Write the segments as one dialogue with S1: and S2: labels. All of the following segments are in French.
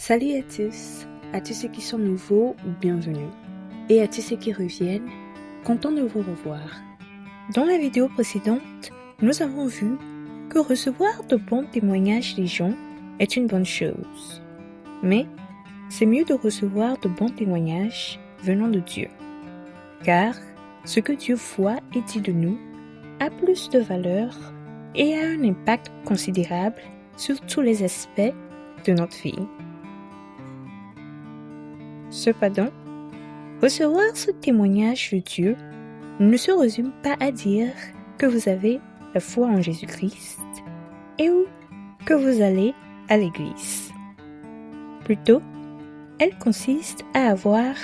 S1: Salut à tous ceux qui sont nouveaux, bienvenue. Et à tous ceux qui reviennent, content de vous revoir. Dans la vidéo précédente, nous avons vu que recevoir de bons témoignages des gens est une bonne chose. Mais c'est mieux de recevoir de bons témoignages venant de Dieu. Car ce que Dieu voit et dit de nous a plus de valeur et a un impact considérable sur tous les aspects de notre vie. Cependant, recevoir ce témoignage de Dieu ne se résume pas à dire que vous avez la foi en Jésus-Christ et ou que vous allez à l'église. Plutôt, elle consiste à avoir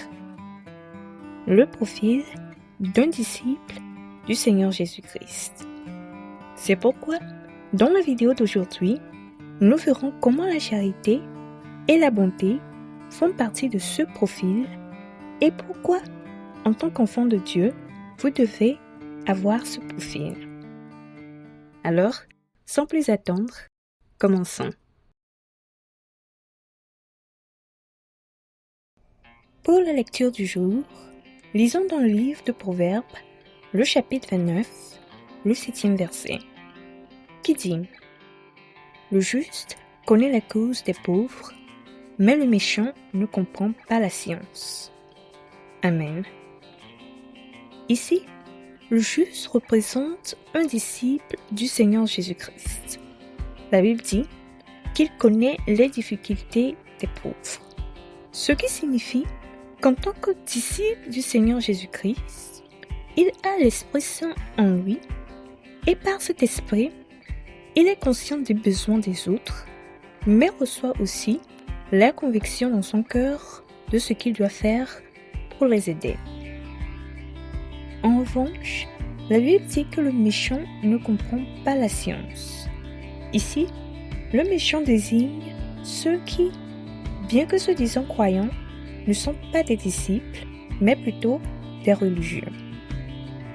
S1: le profil d'un disciple du Seigneur Jésus-Christ. C'est pourquoi, dans la vidéo d'aujourd'hui, nous verrons comment la charité et la bonté font partie de ce profil et pourquoi, en tant qu'enfant de Dieu, vous devez avoir ce profil. Alors, sans plus attendre, commençons. Pour la lecture du jour, lisons dans le livre de Proverbes, le chapitre 29, le 7e verset, qui dit « Le juste connaît la cause des pauvres, mais le méchant ne comprend pas la science. » Amen. Ici, le juste représente un disciple du Seigneur Jésus-Christ. La Bible dit qu'il connaît les difficultés des pauvres, ce qui signifie qu'en tant que disciple du Seigneur Jésus-Christ, il a l'Esprit Saint en lui et par cet esprit, il est conscient des besoins des autres, mais reçoit aussi la conviction dans son cœur de ce qu'il doit faire pour les aider. En revanche, la Bible dit que le méchant ne comprend pas la science. Ici, le méchant désigne ceux qui, bien que se disant croyants, ne sont pas des disciples, mais plutôt des religieux.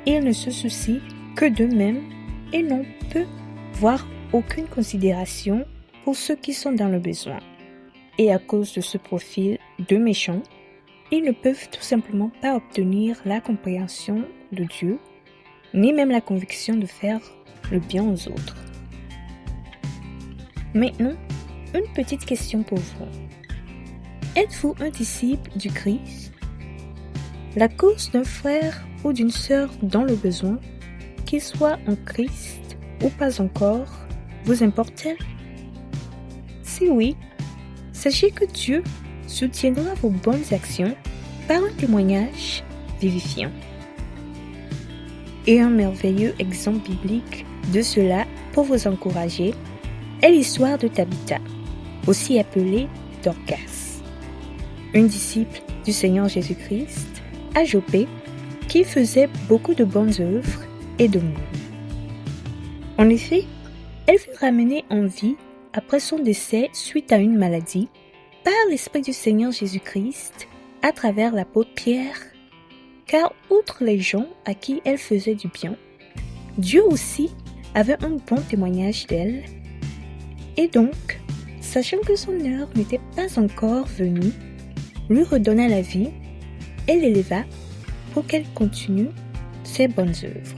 S1: Ils ne se soucient que d'eux-mêmes et n'ont peu, voire aucune considération pour ceux qui sont dans le besoin. Et à cause de ce profil de méchants, ils ne peuvent tout simplement pas obtenir la compréhension de Dieu, ni même la conviction de faire le bien aux autres. Maintenant, une petite question pour vous. Êtes-vous un disciple du Christ? La cause d'un frère ou d'une sœur dans le besoin, qu'il soit en Christ ou pas encore, vous importe-t-elle? Si oui, sachez que Dieu soutiendra vos bonnes actions par un témoignage vivifiant. Et un merveilleux exemple biblique de cela pour vous encourager est l'histoire de Tabitha, aussi appelée Dorcas, une disciple du Seigneur Jésus-Christ à Joppé qui faisait beaucoup de bonnes œuvres et de d'aumônes. En effet, elle fut ramenée en vie après son décès suite à une maladie par l'Esprit du Seigneur Jésus-Christ à travers l'apôtre Pierre, car outre les gens à qui elle faisait du bien, Dieu aussi avait un bon témoignage d'elle, et donc, sachant que son heure n'était pas encore venue, lui redonna la vie et l'éleva pour qu'elle continue ses bonnes œuvres.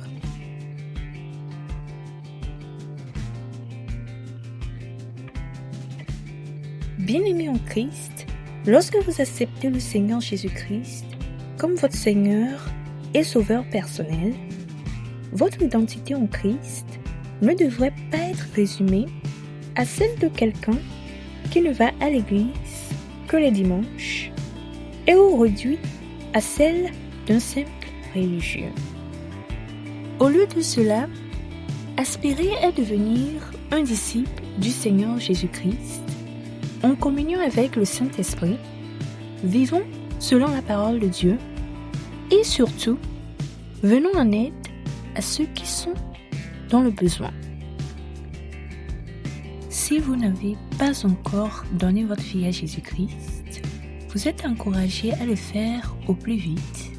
S1: Bien-aimés en Christ, lorsque vous acceptez le Seigneur Jésus-Christ comme votre Seigneur et Sauveur personnel, votre identité en Christ ne devrait pas être résumée à celle de quelqu'un qui ne va à l'église que les dimanches et ou réduit à celle d'un simple religieux. Au lieu de cela, aspirez à devenir un disciple du Seigneur Jésus-Christ en communion avec le Saint-Esprit, vivons selon la parole de Dieu et surtout, venons en aide à ceux qui sont dans le besoin. Si vous n'avez pas encore donné votre vie à Jésus-Christ, vous êtes encouragé à le faire au plus vite,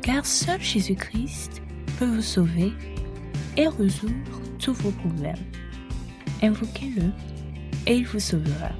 S1: car seul Jésus-Christ peut vous sauver et résoudre tous vos problèmes. Invoquez-le et il vous sauvera.